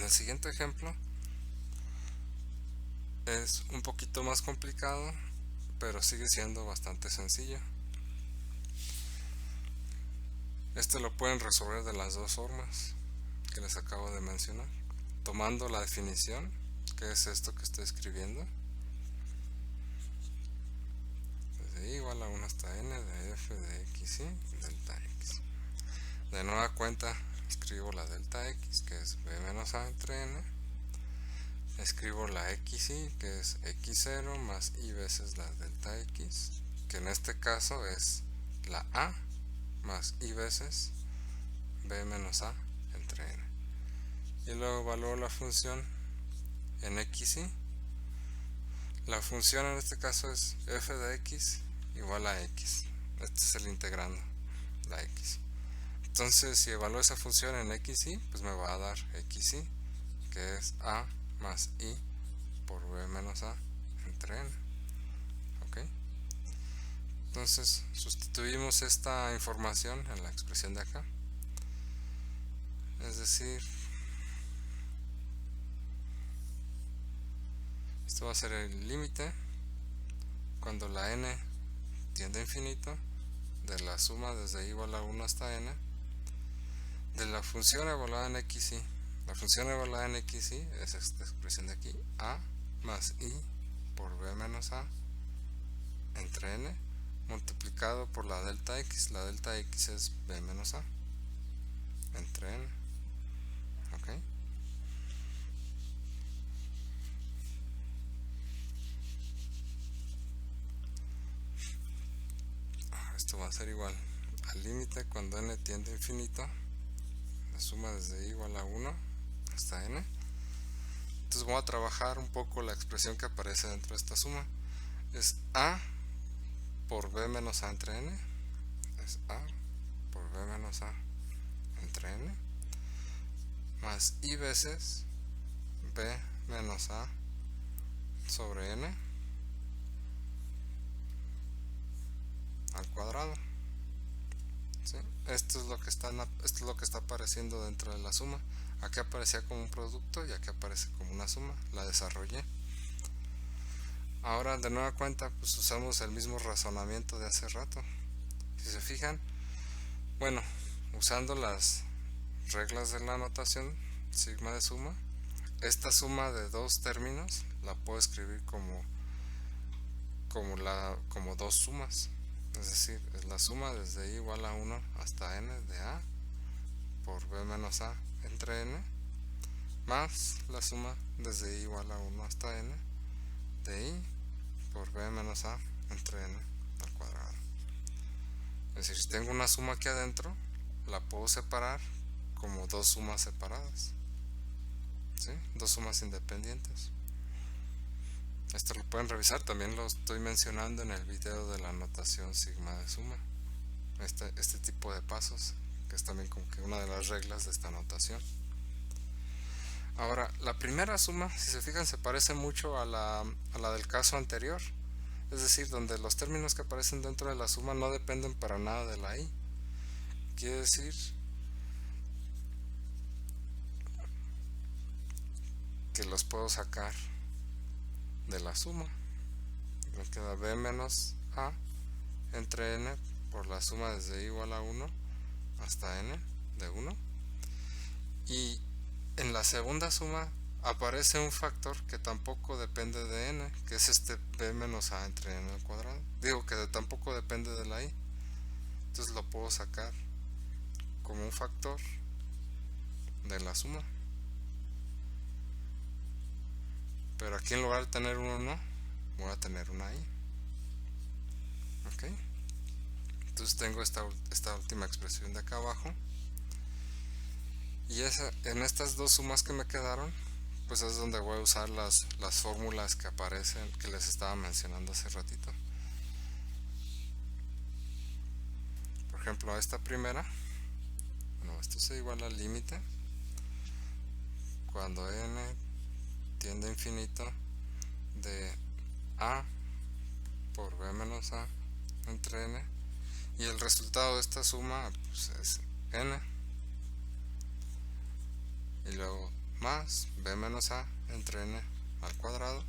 el siguiente ejemplo es un poquito más complicado, pero sigue siendo bastante sencillo. Este lo pueden resolver de las dos formas que les acabo de mencionar, tomando la definición, que es esto que estoy escribiendo, desde y igual a 1 hasta n de f de x y delta x. De nueva cuenta escribo la delta x, que es b menos a entre n, escribo la xy, que es x0 más y veces la delta x, que en este caso es la a más y veces b menos a entre n. Y luego evalúo la función en xy. La función en este caso es f de x igual a x. Este es el integrando, la x. Entonces, si evalúo esa función en xy, pues me va a dar xy, que es a más y por b menos a entre n. ¿Ok? Entonces, sustituimos esta información en la expresión de acá. Es decir, esto va a ser el límite cuando la n tiende a infinito de la suma desde igual a 1 hasta n de la función evaluada en xy. La función evaluada en xy es esta expresión de aquí, a más y por b menos a entre n multiplicado por la delta x. La delta x es b menos a entre n. ¿Ok? Esto va a ser igual al límite cuando n tiende a infinito, la suma desde igual a 1 hasta n. Entonces voy a trabajar un poco la expresión que aparece dentro de esta suma. Es a por b menos a entre n, es a por b menos a entre n, más y veces b menos a sobre n al cuadrado. ¿Sí? Esto es lo que está apareciendo dentro de la suma. Aquí aparecía como un producto y aquí aparece como una suma. La desarrollé. Ahora, de nueva cuenta, pues usamos el mismo razonamiento de hace rato. Si se fijan, bueno, usando las reglas de la notación sigma de suma, esta suma de dos términos la puedo escribir como dos sumas. Es decir, es la suma desde i igual a 1 hasta n de a por b menos a entre n, más la suma desde i igual a 1 hasta n de i por b menos a entre n al cuadrado. Es decir, si tengo una suma aquí adentro, la puedo separar como dos sumas separadas, ¿sí? Dos sumas independientes. Esto lo pueden revisar, también lo estoy mencionando en el video de la notación sigma de suma. Este tipo de pasos, que es también como que una de las reglas de esta notación. Ahora, la primera suma, si se fijan, se parece mucho a la del caso anterior. Es decir, donde los términos que aparecen dentro de la suma no dependen para nada de la i. Quiere decir que los puedo sacar de la suma. Me queda b menos a entre n por la suma desde i igual a 1 hasta n de 1. Y en la segunda suma aparece un factor que tampoco depende de n, que es este b menos a entre n al cuadrado. Digo que tampoco depende de la i. Entonces lo puedo sacar como un factor de la suma. Pero aquí en lugar de tener un 1, voy a tener una i. ¿Ok? Entonces tengo esta última expresión de acá abajo. Y en estas dos sumas que me quedaron, pues es donde voy a usar las fórmulas que aparecen, que les estaba mencionando hace ratito. Por ejemplo, a esta primera, bueno, esto es igual al límite cuando n tiende a infinito de a por b menos a entre n, y el resultado de esta suma pues es n, y luego más b menos a entre n al cuadrado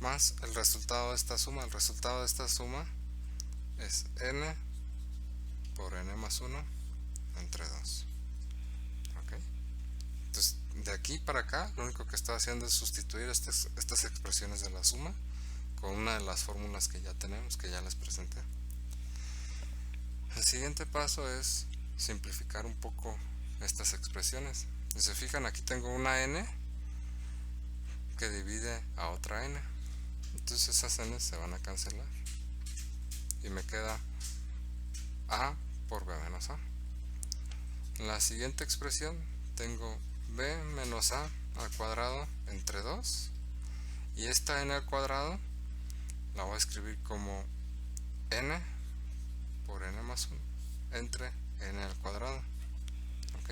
más el resultado de esta suma. El resultado de esta suma es n por n más 1 entre 2. ¿Ok? Entonces, de aquí para acá, lo único que estoy haciendo es sustituir estas expresiones de la suma con una de las fórmulas que ya tenemos, que ya les presenté. El siguiente paso es simplificar un poco estas expresiones. Si se fijan, aquí tengo una n que divide a otra n. Entonces esas n se van a cancelar. Y me queda a por b menos a. En la siguiente expresión tengo b menos a al cuadrado entre 2. Y esta n al cuadrado la voy a escribir como n por n más 1 entre n al cuadrado. ¿Ok?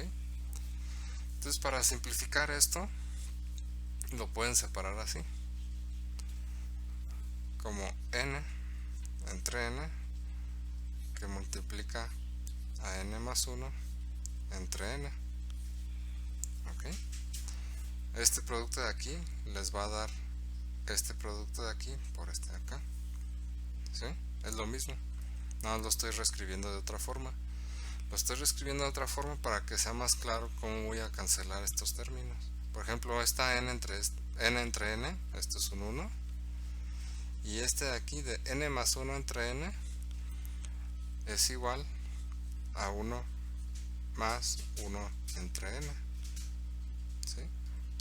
Entonces, para simplificar esto, lo pueden separar así, como n entre n que multiplica a n más 1 entre n. ¿Ok? Este producto de aquí les va a dar este producto de aquí por este de acá. ¿Sí? Es lo mismo, nada más lo estoy reescribiendo de otra forma. Lo estoy reescribiendo de otra forma para que sea más claro cómo voy a cancelar estos términos. Por ejemplo, esta n entre n, esto es un 1. Y este de aquí de n más 1 entre n es igual a 1 más 1 entre n. ¿Sí?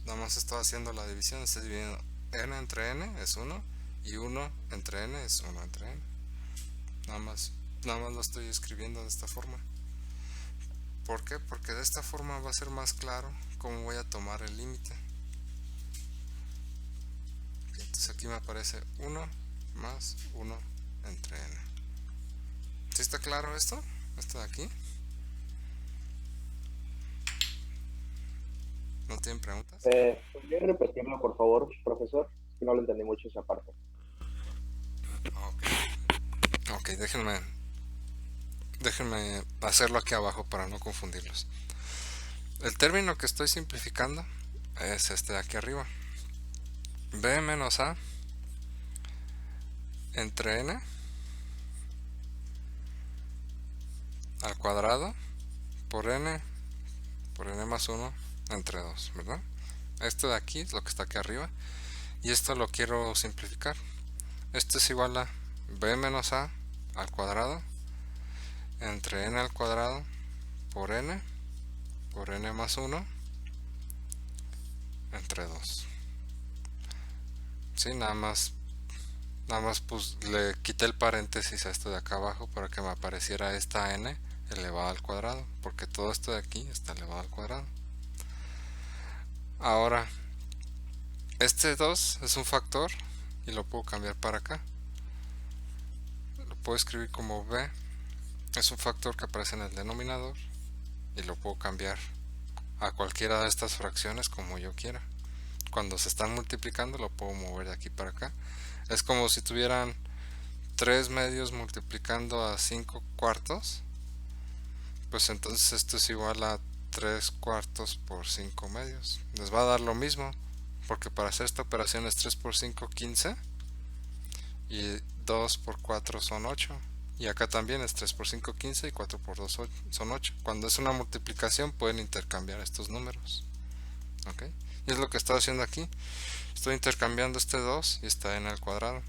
Nada más estoy haciendo la división, estoy dividiendo n entre n es 1 y 1 entre n es 1 entre n. Nada más lo estoy escribiendo de esta forma. ¿Por qué? Porque de esta forma va a ser más claro cómo voy a tomar el límite. Entonces aquí me aparece 1 más 1 entre n. ¿Sí está claro esto? Esto de aquí. ¿No tienen preguntas? ¿Podría repetirlo, por favor, profesor? Es que no lo entendí mucho esa parte. Ok, déjenme hacerlo aquí abajo para no confundirlos. El término que estoy simplificando es este de aquí arriba. B menos A entre n al cuadrado por n más 1 entre 2, ¿verdad? Esto de aquí es lo que está aquí arriba y esto lo quiero simplificar. Esto es igual a b menos a al cuadrado entre n al cuadrado por n más 1 entre 2. Sí, nada más pues le quité el paréntesis a esto de acá abajo para que me apareciera esta n elevada al cuadrado, porque todo esto de aquí está elevado al cuadrado. Ahora, este 2 es un factor y lo puedo cambiar para acá. Lo puedo escribir como b, es un factor que aparece en el denominador y lo puedo cambiar a cualquiera de estas fracciones como yo quiera. Cuando se están multiplicando lo puedo mover de aquí para acá. Es como si tuvieran 3 medios multiplicando a 5 cuartos. Pues entonces esto es igual a 3 cuartos por 5 medios. Les va a dar lo mismo, porque para hacer esta operación es 3 por 5, 15. Y 2 por 4 son 8. Y acá también es 3 por 5, 15 y 4 por 2 son 8. Cuando es una multiplicación pueden intercambiar estos números. ¿Ok? Y es lo que estoy haciendo aquí. Estoy intercambiando este 2 y esta n al cuadrado.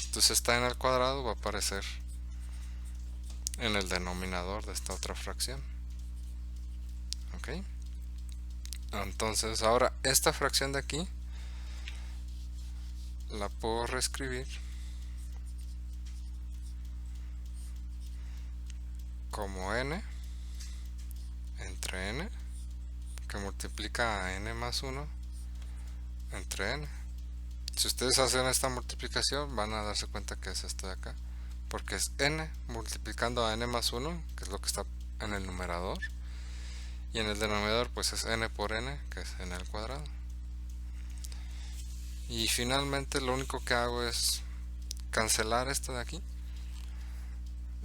Entonces esta n al cuadrado va a aparecer en el denominador de esta otra fracción. ¿Ok? Entonces ahora esta fracción de aquí la puedo reescribir como n entre n que multiplica a n más 1 entre n. Si ustedes hacen esta multiplicación van a darse cuenta que es esto de acá, porque es n multiplicando a n más 1, que es lo que está en el numerador, y en el denominador pues es n por n, que es n al cuadrado. Y finalmente lo único que hago es cancelar esto de aquí.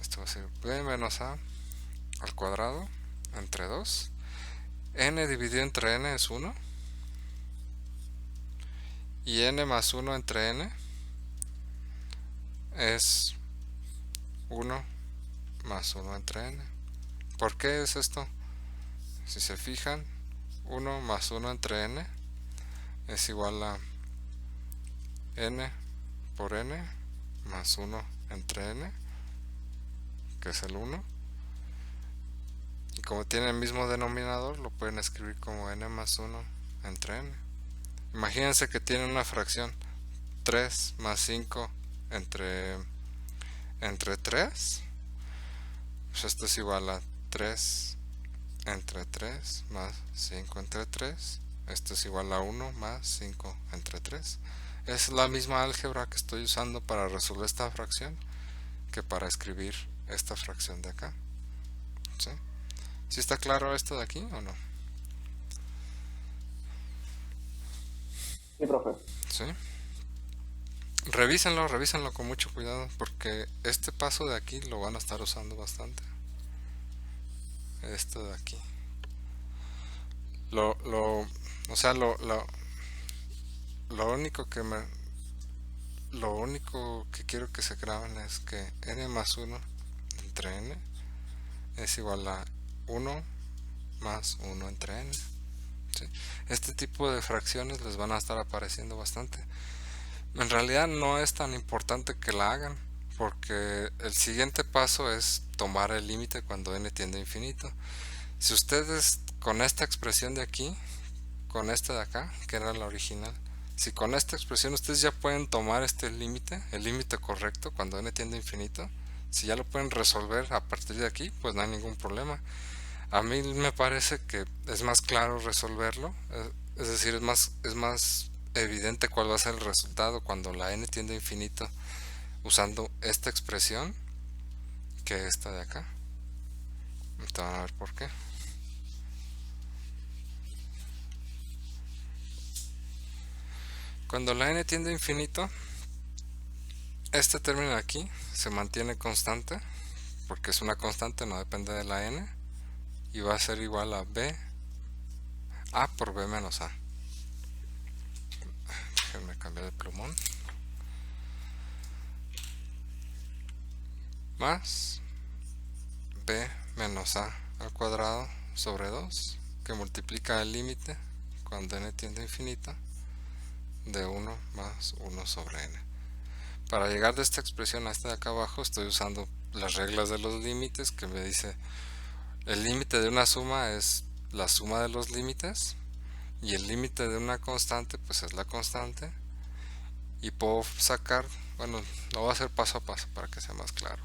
Esto va a ser b menos a al cuadrado entre 2. N dividido entre n es 1. y n más 1 entre n es 1 más 1 entre n. ¿Por qué es esto? Si se fijan, 1 más 1 entre n es igual a n por n más 1 entre n, que es el 1. Y como tiene el mismo denominador, lo pueden escribir como n más 1 entre n. Imagínense que tienen una fracción 3 más 5 entre 3. Pues esto es igual a 3 entre 3 más 5 entre 3. Esto es igual a 1 más 5 entre 3. Es la misma álgebra que estoy usando para resolver esta fracción que para escribir esta fracción de acá. ¿Sí? ¿Sí está claro esto de aquí o no? Sí, profe. ¿Sí? Revísenlo con mucho cuidado, porque este paso de aquí lo van a estar usando bastante. Esto de aquí. O sea, lo único que quiero que se graben es que n más 1 entre n es igual a 1 más 1 entre n. ¿Sí? Este tipo de fracciones les van a estar apareciendo bastante. En realidad no es tan importante que la hagan, porque el siguiente paso es tomar el límite cuando n tiende a infinito. Si ustedes con esta expresión de aquí, con esta de acá, que era la original, si con esta expresión ustedes ya pueden tomar este límite, el límite correcto cuando n tiende a infinito, si ya lo pueden resolver a partir de aquí, pues no hay ningún problema. A mí me parece que es más claro resolverlo, es decir, es más evidente cuál va a ser el resultado cuando la n tiende a infinito usando esta expresión que esta de acá. Entonces, van a ver por qué. Cuando la n tiende a infinito, este término de aquí se mantiene constante, porque es una constante, no depende de la n, y va a ser igual a a por b menos a. Déjenme cambiar de plumón. Más b menos a al cuadrado sobre 2, que multiplica el límite cuando n tiende a infinito de 1 más 1 sobre n. Para llegar de esta expresión a esta de acá abajo estoy usando las reglas de los límites, que me dice el límite de una suma es la suma de los límites y el límite de una constante pues es la constante, y puedo sacar, bueno, lo voy a hacer paso a paso para que sea más claro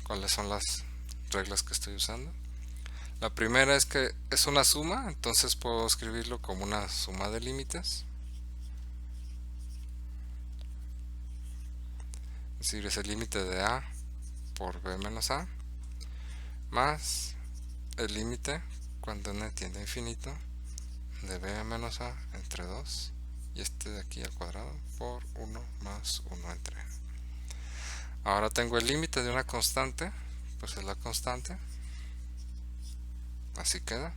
cuáles son las reglas que estoy usando. La primera es que es una suma, entonces puedo escribirlo como una suma de límites, es decir, es el límite de a por b menos a más el límite cuando n tiende a infinito de b menos a entre 2 y este de aquí al cuadrado por 1 más 1 entre n. Ahora tengo el límite de una constante, pues es la constante, así queda.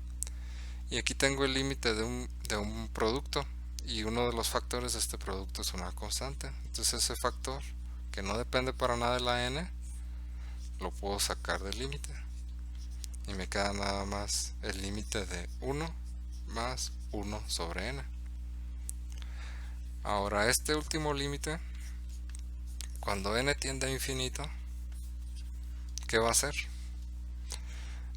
Y aquí tengo el límite de un producto, y uno de los factores de este producto es una constante. Entonces ese factor, que no depende para nada de la n, lo puedo sacar del límite. Y me queda nada más el límite de 1 más 1 sobre n. Ahora este último límite, cuando n tiende a infinito, ¿qué va a hacer?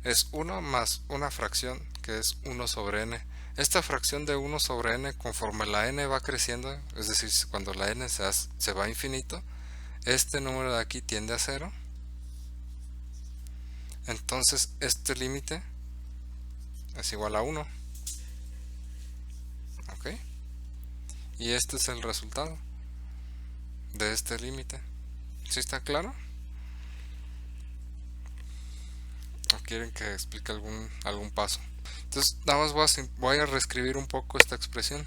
Es 1 más una fracción que es 1 sobre n. Esta fracción de 1 sobre n, conforme la n va creciendo, es decir, cuando la n se va a infinito, este número de aquí tiende a 0. Entonces este límite es igual a 1. ¿Ok? Y este es el resultado de este límite. ¿Sí está claro? ¿O quieren que explique algún paso? Entonces nada más voy a reescribir un poco esta expresión.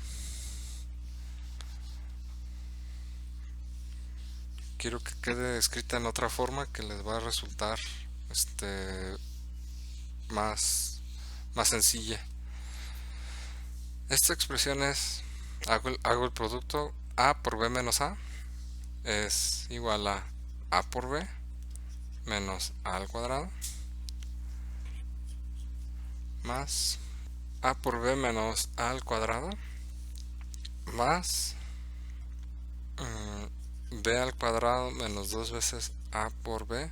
Quiero que quede escrita en otra forma que les va a resultar más sencilla. Esta expresión es hago el producto a por b menos a es igual a por b menos a al cuadrado más a por b menos a al cuadrado más b al cuadrado menos 2 veces a por b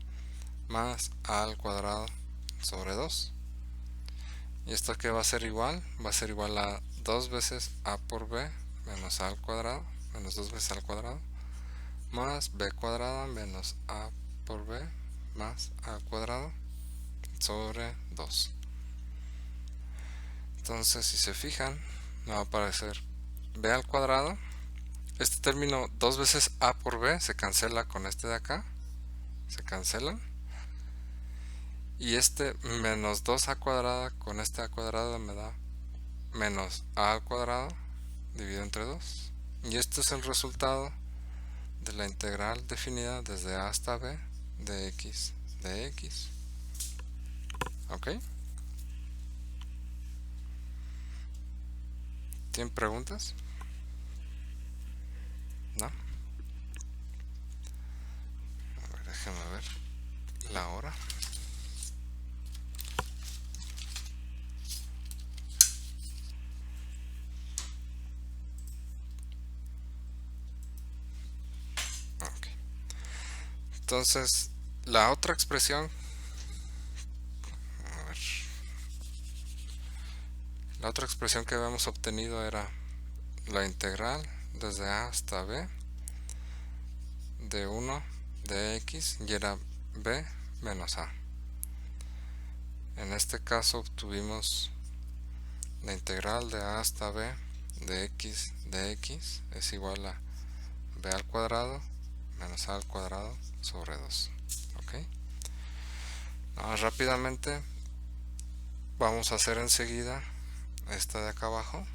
más a al cuadrado sobre 2. ¿Y esto que va a ser igual? Va a ser igual a 2 veces a por b menos a al cuadrado menos 2 veces al cuadrado más b cuadrada menos a por b más a al cuadrado sobre 2. Entonces, si se fijan, me va a aparecer b al cuadrado. Este término 2 veces a por b se cancela con este de acá, se cancelan, y este menos 2a cuadrada con este a cuadrado me da menos a al cuadrado dividido entre 2, y este es el resultado de la integral definida desde a hasta b de x de x. ¿Ok? ¿Tienen preguntas? ¿No? A ver, déjenme ver la hora. Ok. Entonces, la otra expresión, a ver, la otra expresión que habíamos obtenido era la integral desde a hasta b de 1 de x y era b menos a. En este caso obtuvimos la integral de a hasta b de x es igual a b al cuadrado menos a al cuadrado sobre 2. ¿Ok? Ahora, rápidamente vamos a hacer enseguida esta de acá abajo,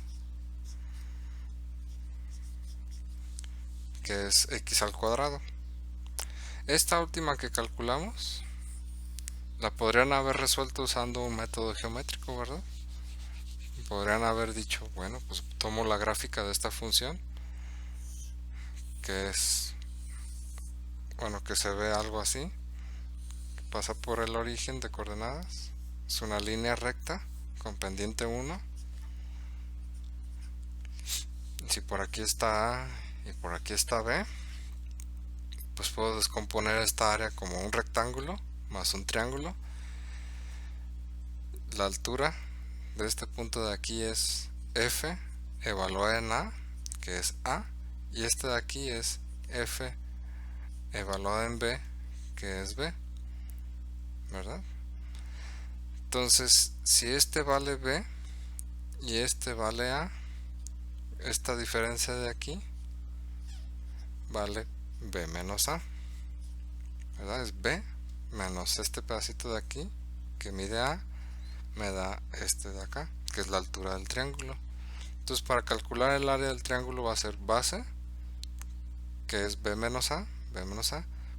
que es x al cuadrado. Esta última que calculamos la podrían haber resuelto usando un método geométrico, ¿verdad? Podrían haber dicho, bueno, pues tomo la gráfica de esta función, que es, bueno, que se ve algo así, que pasa por el origen de coordenadas, es una línea recta con pendiente 1, si por aquí está a y por aquí está b, pues puedo descomponer esta área como un rectángulo más un triángulo. La altura de este punto de aquí es f evaluada en a, que es a, y este de aquí es f evaluada en b, que es b, ¿verdad? Entonces, si este vale b y este vale a, esta diferencia de aquí vale b menos a, ¿verdad? Es b menos este pedacito de aquí que mide a, me da este de acá, que es la altura del triángulo. Entonces, para calcular el área del triángulo va a ser base, que es b menos a,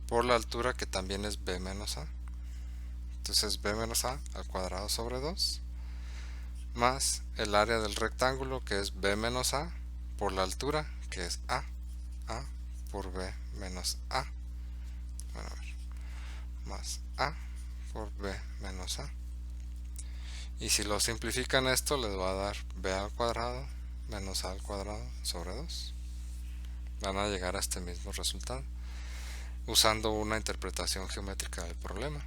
por la altura, que también es b menos a. Entonces, b menos a al cuadrado sobre 2, más el área del rectángulo, que es b menos a, por la altura, que es a por b menos a. Bueno, a ver, más a por b menos a. Y si lo simplifican esto, les va a dar b al cuadrado menos a al cuadrado sobre 2. Van a llegar a este mismo resultado usando una interpretación geométrica del problema.